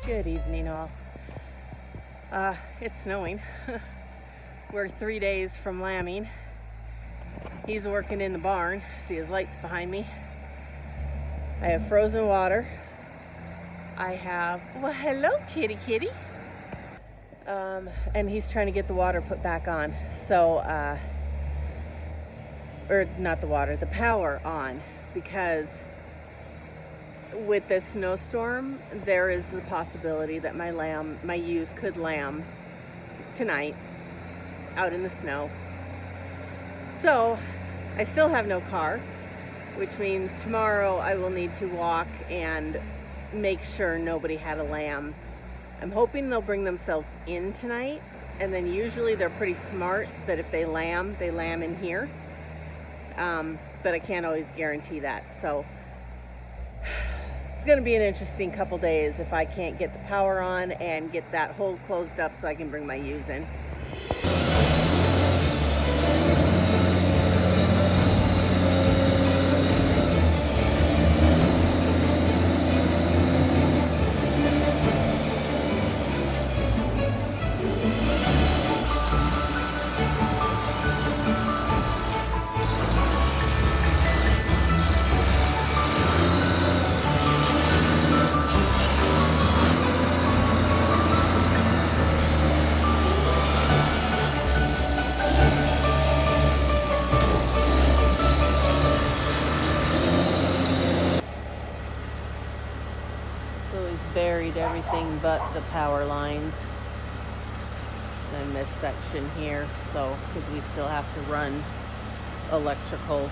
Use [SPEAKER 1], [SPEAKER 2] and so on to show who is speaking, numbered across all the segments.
[SPEAKER 1] Good evening, all. It's snowing. We're 3 days from lambing. He's working in the barn. See his lights behind me. I have frozen water. I have, well, hello, kitty kitty. And he's trying to get the water put back on. So, or not the water, the power on, because with this snowstorm, there is the possibility that my ewes could lamb tonight out in the snow. So I still have no car, which means tomorrow I will need to walk and make sure nobody had a lamb. I'm hoping they'll bring themselves in tonight, and then usually they're pretty smart that if they lamb in here. But I can't always guarantee that. So it's going to be an interesting couple days if I can't get the power on and get that hole closed up so I can bring my ewes in. So he's buried everything but the power lines in this section here, so because we still have to run electrical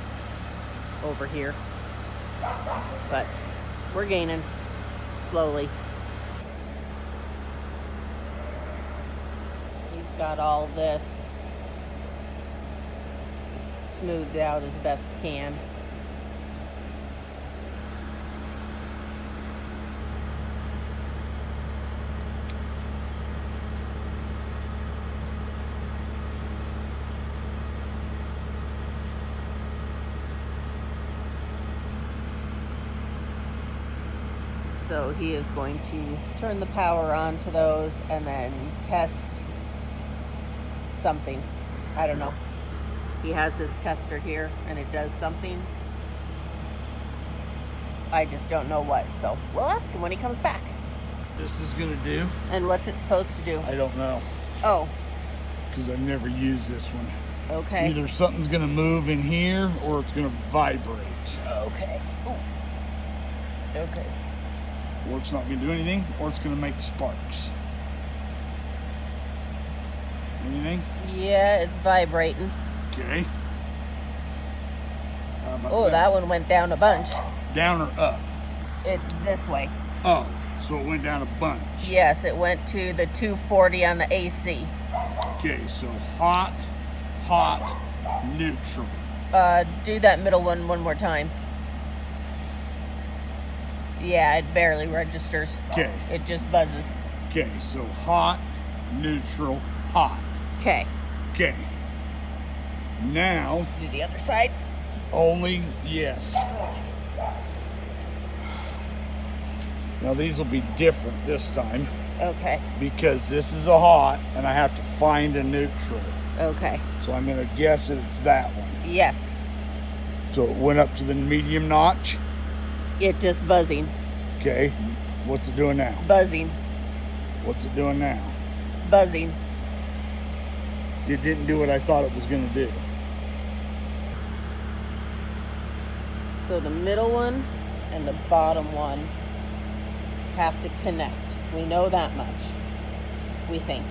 [SPEAKER 1] over here, but we're gaining slowly. He's got all this smoothed out as best he can. So he is going to turn the power on to those and then test something. I don't know. He has his tester here and it does something. I just don't know what. So we'll ask him when he comes back.
[SPEAKER 2] This is gonna do?
[SPEAKER 1] And what's it supposed to do?
[SPEAKER 2] I don't know.
[SPEAKER 1] Oh.
[SPEAKER 2] Because I've never used this one.
[SPEAKER 1] Okay.
[SPEAKER 2] Either something's gonna move in here or it's gonna vibrate.
[SPEAKER 1] Okay. Ooh. Okay.
[SPEAKER 2] Or it's not gonna do anything, or it's gonna make sparks. Anything?
[SPEAKER 1] Yeah, it's vibrating.
[SPEAKER 2] Okay.
[SPEAKER 1] Oh, that one went down a bunch.
[SPEAKER 2] Down or up?
[SPEAKER 1] It's this way.
[SPEAKER 2] Oh, so it went down a bunch.
[SPEAKER 1] Yes, it went to the 240 on the AC.
[SPEAKER 2] Okay, so hot, hot, neutral.
[SPEAKER 1] Do that middle one more time. Yeah, it barely registers.
[SPEAKER 2] Okay.
[SPEAKER 1] It just buzzes.
[SPEAKER 2] Okay, so hot, neutral, hot.
[SPEAKER 1] Okay.
[SPEAKER 2] Okay. Now.
[SPEAKER 1] Do the other side.
[SPEAKER 2] Only, yes. Now these will be different this time.
[SPEAKER 1] Okay.
[SPEAKER 2] Because this is a hot and I have to find a neutral.
[SPEAKER 1] Okay.
[SPEAKER 2] So I'm going to guess that it's that one.
[SPEAKER 1] Yes.
[SPEAKER 2] So it went up to the medium notch.
[SPEAKER 1] It just buzzing.
[SPEAKER 2] Okay. What's it doing now?
[SPEAKER 1] Buzzing.
[SPEAKER 2] What's it doing now?
[SPEAKER 1] Buzzing.
[SPEAKER 2] It didn't do what I thought it was going to do.
[SPEAKER 1] So the middle one and the bottom one have to connect. We know that much. We think.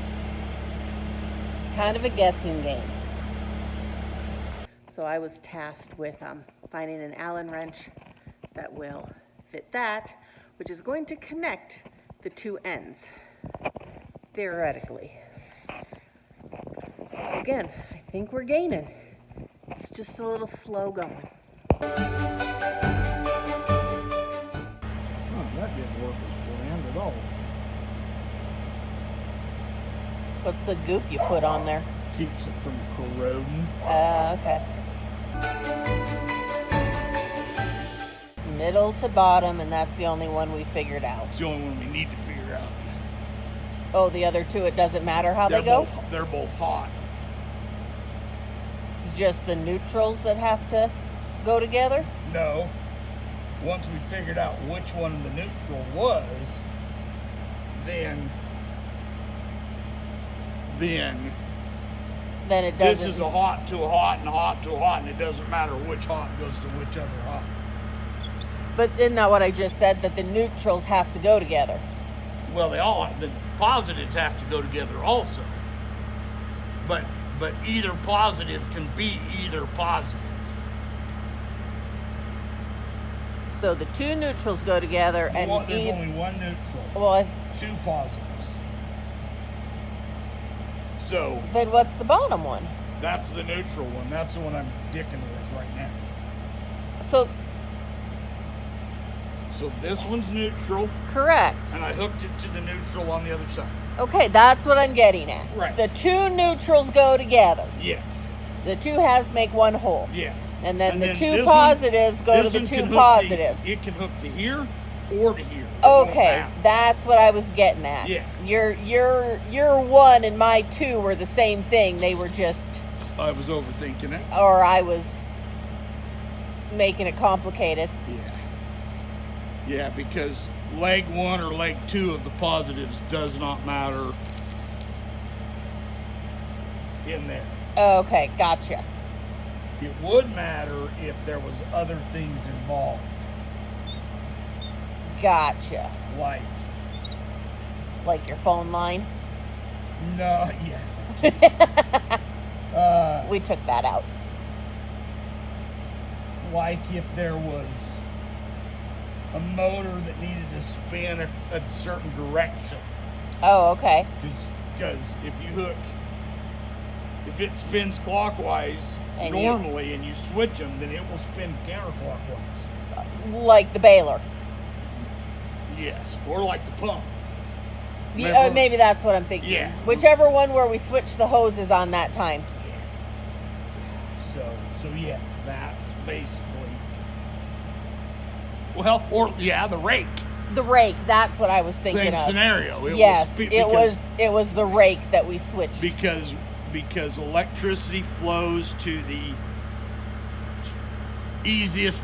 [SPEAKER 1] It's kind of a guessing game. So I was tasked with finding an Allen wrench that will fit that, which is going to connect the two ends, theoretically. So again, I think we're gaining. It's just a little slow going.
[SPEAKER 2] Oh, that didn't work as planned at all.
[SPEAKER 1] What's the goop you put on there?
[SPEAKER 2] Keeps it from corroding.
[SPEAKER 1] Okay. Middle to bottom, and that's the only one we figured out.
[SPEAKER 2] It's the only one we need to figure out.
[SPEAKER 1] Oh, the other two, it doesn't matter how they go?
[SPEAKER 2] They're both hot.
[SPEAKER 1] It's just the neutrals that have to go together?
[SPEAKER 2] No. Once we figured out which one the neutral was, then
[SPEAKER 1] it doesn't.
[SPEAKER 2] This is a hot to a hot and a hot to a hot, and it doesn't matter which hot goes to which other hot.
[SPEAKER 1] But isn't that what I just said, that the neutrals have to go together?
[SPEAKER 2] Well, the positives have to go together also. But either positive can be either positive.
[SPEAKER 1] So the two neutrals go together, and
[SPEAKER 2] there's only one neutral.
[SPEAKER 1] Well,
[SPEAKER 2] two positives. So
[SPEAKER 1] then what's the bottom one?
[SPEAKER 2] That's the neutral one. That's the one I'm dicking with right now. So this one's neutral.
[SPEAKER 1] Correct.
[SPEAKER 2] And I hooked it to the neutral on the other side.
[SPEAKER 1] Okay, that's what I'm getting at.
[SPEAKER 2] Right.
[SPEAKER 1] The two neutrals go together.
[SPEAKER 2] Yes.
[SPEAKER 1] The two halves make one whole.
[SPEAKER 2] Yes.
[SPEAKER 1] And then the two positives go to the two positives.
[SPEAKER 2] It can hook to here or to here.
[SPEAKER 1] Okay, that's what I was getting at.
[SPEAKER 2] Yeah.
[SPEAKER 1] Your one and my two were the same thing. They were just...
[SPEAKER 2] I was overthinking it.
[SPEAKER 1] Or I was making it complicated.
[SPEAKER 2] Yeah. Yeah, because leg one or leg two of the positives does not matter in there.
[SPEAKER 1] Okay, gotcha.
[SPEAKER 2] It would matter if there was other things involved.
[SPEAKER 1] Gotcha.
[SPEAKER 2] Like
[SPEAKER 1] your phone line?
[SPEAKER 2] No, yeah.
[SPEAKER 1] We took that out.
[SPEAKER 2] Like if there was a motor that needed to spin a certain direction.
[SPEAKER 1] Oh, okay.
[SPEAKER 2] Because if it spins clockwise
[SPEAKER 1] and
[SPEAKER 2] normally and you switch them, then it will spin counterclockwise.
[SPEAKER 1] Like the baler.
[SPEAKER 2] Yes, or like the pump.
[SPEAKER 1] Maybe that's what I'm thinking.
[SPEAKER 2] Yeah.
[SPEAKER 1] Whichever one where we switched the hoses on that time.
[SPEAKER 2] Yeah. So yeah, that's basically. Well, the rake.
[SPEAKER 1] The rake, that's what I was thinking of.
[SPEAKER 2] Same scenario.
[SPEAKER 1] It was the rake that we switched.
[SPEAKER 2] Because electricity flows to the easiest.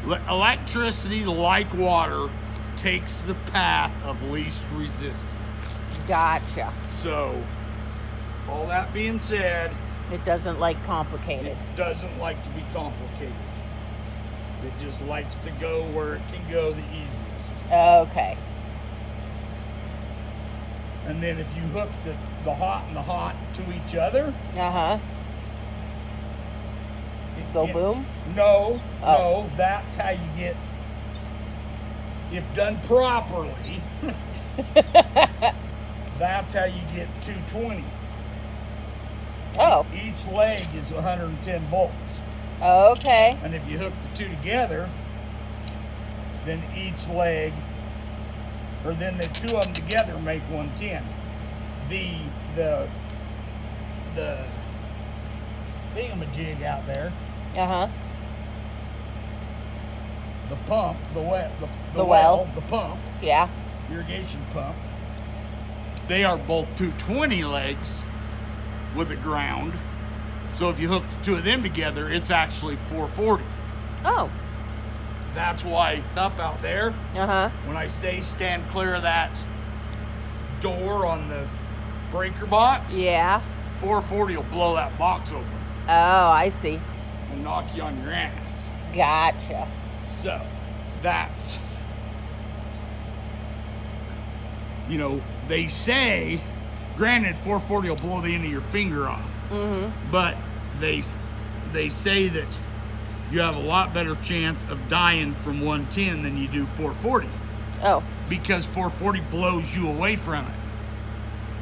[SPEAKER 2] Electricity, like water, takes the path of least resistance.
[SPEAKER 1] Gotcha.
[SPEAKER 2] So, all that being said,
[SPEAKER 1] it doesn't like complicated.
[SPEAKER 2] It doesn't like to be complicated. It just likes to go where it can go the easiest.
[SPEAKER 1] Okay.
[SPEAKER 2] And then if you hook the hot and the hot to each other.
[SPEAKER 1] Uh-huh. Go boom?
[SPEAKER 2] No, that's how you get, if done properly, that's how you get 220.
[SPEAKER 1] Oh.
[SPEAKER 2] Each leg is 110 volts.
[SPEAKER 1] Okay.
[SPEAKER 2] And if you hook the two together, then each leg, or then the two of them together make 110. The thingamajig out there.
[SPEAKER 1] Uh-huh.
[SPEAKER 2] The pump, the pump.
[SPEAKER 1] Yeah.
[SPEAKER 2] Irrigation pump. They are both 220 legs with a ground. So if you hook the two of them together, it's actually 440.
[SPEAKER 1] Oh.
[SPEAKER 2] That's why up out there, when I say stand clear of that door on the breaker box, 440 will blow that box open.
[SPEAKER 1] Oh, I see.
[SPEAKER 2] And knock you on your ass.
[SPEAKER 1] Gotcha.
[SPEAKER 2] So, that's, they say, granted, 440 will blow the end of your finger off.
[SPEAKER 1] Mm-hmm.
[SPEAKER 2] But they say that you have a lot better chance of dying from 110 than you do 440.
[SPEAKER 1] Oh.
[SPEAKER 2] Because 440 blows you away from it.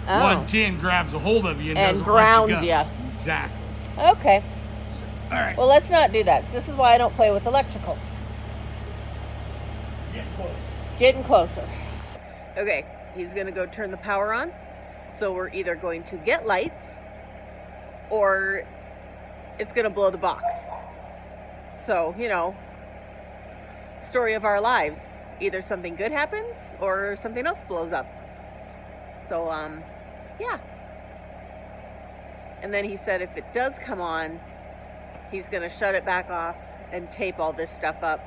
[SPEAKER 1] Oh.
[SPEAKER 2] 110 grabs a hold of you and doesn't
[SPEAKER 1] grounds
[SPEAKER 2] let you
[SPEAKER 1] you.
[SPEAKER 2] go. Exactly.
[SPEAKER 1] Okay.
[SPEAKER 2] So, all right.
[SPEAKER 1] Well, let's not do that. So this is why I don't play with electrical. Getting closer. Okay, he's gonna go turn the power on. So we're either going to get lights or it's gonna blow the box. So, story of our lives. Either something good happens or something else blows up. So, yeah. And then he said if it does come on, he's going to shut it back off and tape all this stuff up,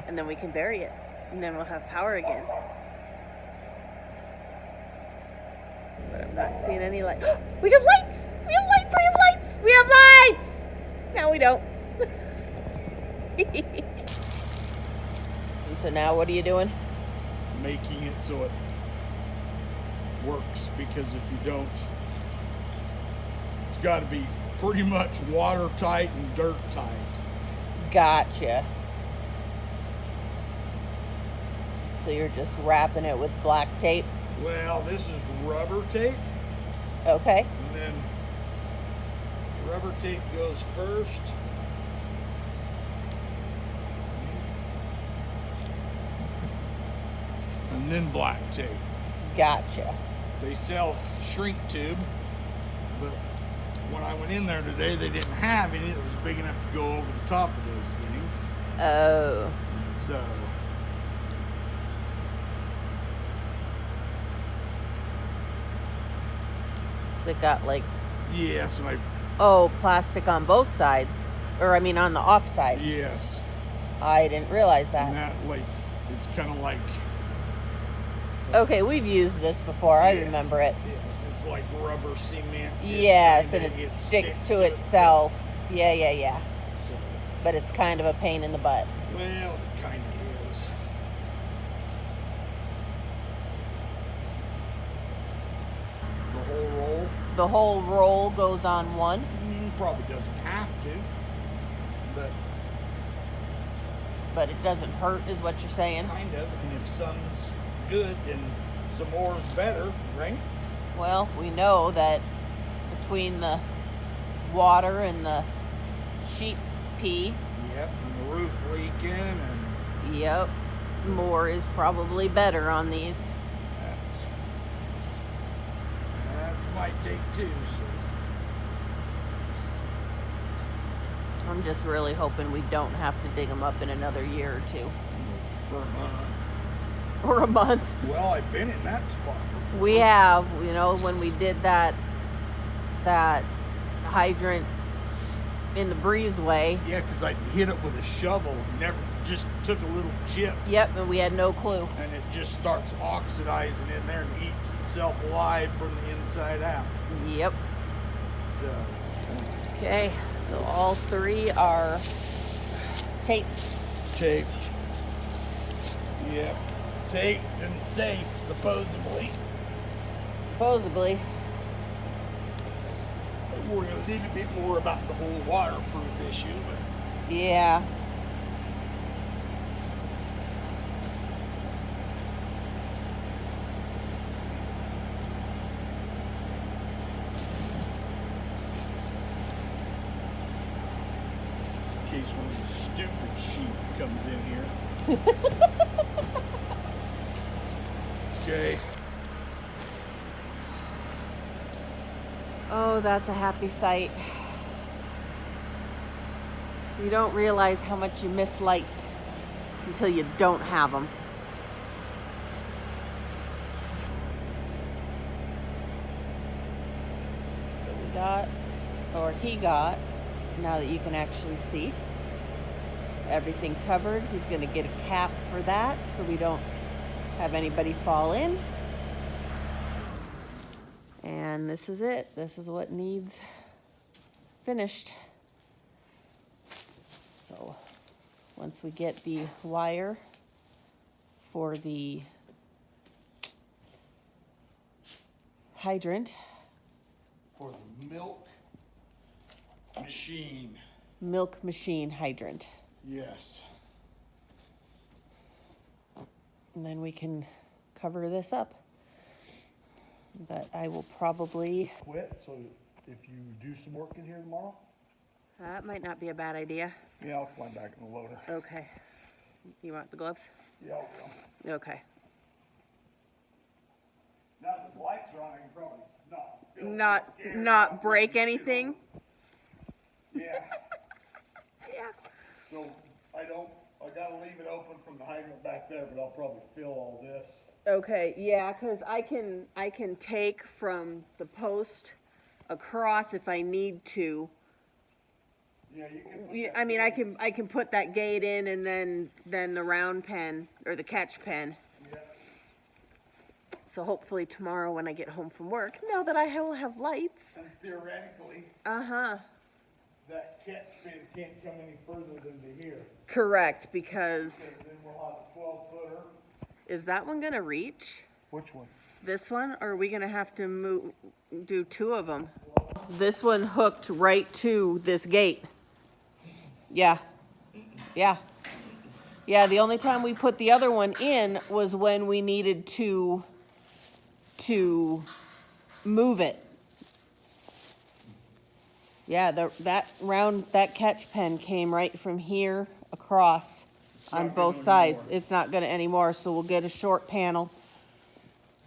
[SPEAKER 1] and then we can bury it. And then we'll have power again. But I'm not seeing any light. We have lights! We have lights! We have lights! We have lights! No, we don't. And so now what are you doing?
[SPEAKER 2] Making it so it works, because if you don't, it's got to be pretty much watertight and dirt tight.
[SPEAKER 1] Gotcha. So you're just wrapping it with black tape?
[SPEAKER 2] Well, this is rubber tape.
[SPEAKER 1] Okay.
[SPEAKER 2] And then rubber tape goes first. And then black tape.
[SPEAKER 1] Gotcha.
[SPEAKER 2] They sell shrink tube, but when I went in there today, they didn't have any that was big enough to go over the top of those things.
[SPEAKER 1] Oh.
[SPEAKER 2] And so
[SPEAKER 1] it got like...
[SPEAKER 2] Yes, and
[SPEAKER 1] plastic on both sides. Or, I mean, on the off side.
[SPEAKER 2] Yes.
[SPEAKER 1] I didn't realize that.
[SPEAKER 2] And that, like, it's kind of like...
[SPEAKER 1] Okay, we've used this before. Yes, I remember it.
[SPEAKER 2] Yes, it's like rubber cement.
[SPEAKER 1] Yes, and it sticks to itself. Yeah.
[SPEAKER 2] So,
[SPEAKER 1] but it's kind of a pain in the butt.
[SPEAKER 2] Well, it kind of is. The whole roll?
[SPEAKER 1] The whole roll goes on one?
[SPEAKER 2] Probably doesn't have to,
[SPEAKER 1] but it doesn't hurt, is what you're saying?
[SPEAKER 2] Kind of, and if some's good, then some more is better, right?
[SPEAKER 1] Well, we know that between the water and the sheep pee.
[SPEAKER 2] Yep, and the roof leaking and...
[SPEAKER 1] Yep, more is probably better on these.
[SPEAKER 2] That might take two, so...
[SPEAKER 1] I'm just really hoping we don't have to dig them up in another year or two.
[SPEAKER 2] For a month.
[SPEAKER 1] Or a month.
[SPEAKER 2] Well, I've been in that spot before.
[SPEAKER 1] We have, when we did that hydrant in the breezeway.
[SPEAKER 2] Yeah, because I hit it with a shovel. Never, just took a little chip.
[SPEAKER 1] Yep, and we had no clue.
[SPEAKER 2] And it just starts oxidizing in there and eats itself alive from the inside out.
[SPEAKER 1] Yep.
[SPEAKER 2] So.
[SPEAKER 1] Okay, so all three are taped.
[SPEAKER 2] Taped. Yep. Taped and safe, supposedly.
[SPEAKER 1] Supposedly.
[SPEAKER 2] We're going to need to be more about the whole waterproof issue, but...
[SPEAKER 1] Yeah.
[SPEAKER 2] In case one of the stupid sheep comes in here. Okay.
[SPEAKER 1] Oh, that's a happy sight. You don't realize how much you miss lights until you don't have them. So we got, or he got, now that you can actually see, everything covered. He's going to get a cap for that so we don't have anybody fall in. And this is it. This is what needs finished. So once we get the wire for the hydrant.
[SPEAKER 2] For the milk machine.
[SPEAKER 1] Milk machine hydrant.
[SPEAKER 2] Yes.
[SPEAKER 1] And then we can cover this up. But I will probably
[SPEAKER 2] quit, so if you do some work in here tomorrow?
[SPEAKER 1] That might not be a bad idea.
[SPEAKER 2] Yeah, I'll climb back in the loader.
[SPEAKER 1] Okay. You want the gloves?
[SPEAKER 2] Yeah, I will.
[SPEAKER 1] Okay.
[SPEAKER 2] Now that the lights are on, I can probably
[SPEAKER 1] not break anything?
[SPEAKER 2] Yeah.
[SPEAKER 1] Yeah.
[SPEAKER 2] So I gotta leave it open from the hydrant back there, but I'll probably fill all this.
[SPEAKER 1] Okay, yeah, because I can take from the post across if I need to.
[SPEAKER 2] Yeah, you can.
[SPEAKER 1] I mean, I can put that gate in and then the round pen or the catch pen.
[SPEAKER 2] Yeah.
[SPEAKER 1] So hopefully tomorrow when I get home from work, now that I will have lights.
[SPEAKER 2] And theoretically. That catch pin can't come any further than to here.
[SPEAKER 1] Correct, because.
[SPEAKER 2] Then we'll have a 12-footer.
[SPEAKER 1] Is that one gonna reach?
[SPEAKER 2] Which one?
[SPEAKER 1] This one, or are we gonna have to do two of them? This one hooked right to this gate. Yeah. Yeah. Yeah, the only time we put the other one in was when we needed to move it. Yeah, that catch pen came right from here across on both sides. It's not gonna anymore, so we'll get a short panel.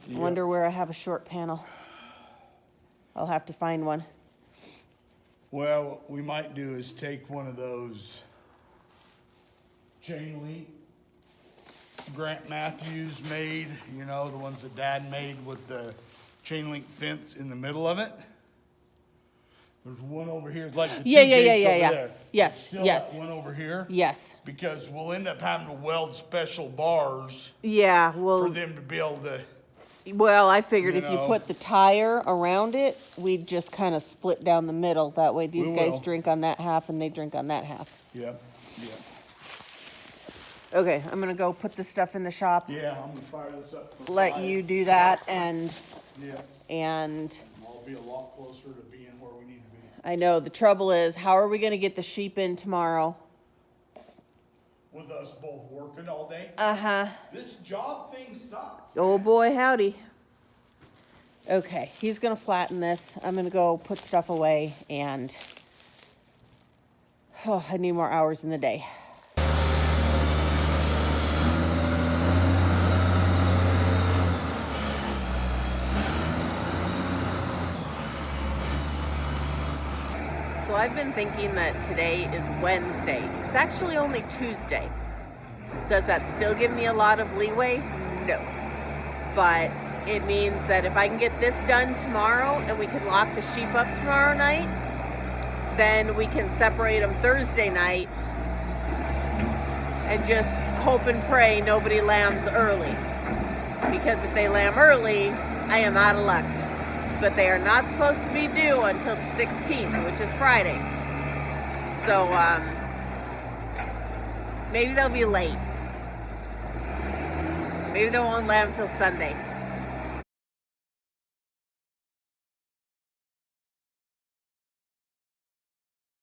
[SPEAKER 1] Yep. Wonder where I have a short panel. I'll have to find one.
[SPEAKER 2] Well, what we might do is take one of those chain link Grant Matthews made, you know, the ones that Dad made with the chain link fence in the middle of it. There's one over here, it's like the
[SPEAKER 1] yeah.
[SPEAKER 2] there.
[SPEAKER 1] Yes,
[SPEAKER 2] Still
[SPEAKER 1] yes.
[SPEAKER 2] One over here.
[SPEAKER 1] Yes.
[SPEAKER 2] Because we'll end up having to weld special bars.
[SPEAKER 1] Yeah, well.
[SPEAKER 2] For them to be able to.
[SPEAKER 1] Well, I figured if you put the tire around it, we'd just kind of split down the middle. That way these guys drink on that half and they drink on that half.
[SPEAKER 2] Yeah.
[SPEAKER 1] Okay, I'm going to go put this stuff in the shop.
[SPEAKER 2] Yeah, I'm going to fire this up.
[SPEAKER 1] Let you do that and...
[SPEAKER 2] Yeah.
[SPEAKER 1] And...
[SPEAKER 2] I'll be a lot closer to being where we need to be.
[SPEAKER 1] I know. The trouble is, how are we going to get the sheep in tomorrow?
[SPEAKER 2] With us both working all day?
[SPEAKER 1] Uh-huh.
[SPEAKER 2] This job thing sucks.
[SPEAKER 1] Oh boy, howdy. Okay, he's gonna flatten this. I'm gonna go put stuff away and I need more hours in the day. So I've been thinking that today is Wednesday. It's actually only Tuesday. Does that still give me a lot of leeway? No. But it means that if I can get this done tomorrow and we can lock the sheep up tomorrow night, then we can separate them Thursday night and just hope and pray nobody lambs early. Because if they lamb early, I am out of luck. But they are not supposed to be due until the 16th, which is Friday. So, maybe they'll be late. Maybe they won't lamb till Sunday.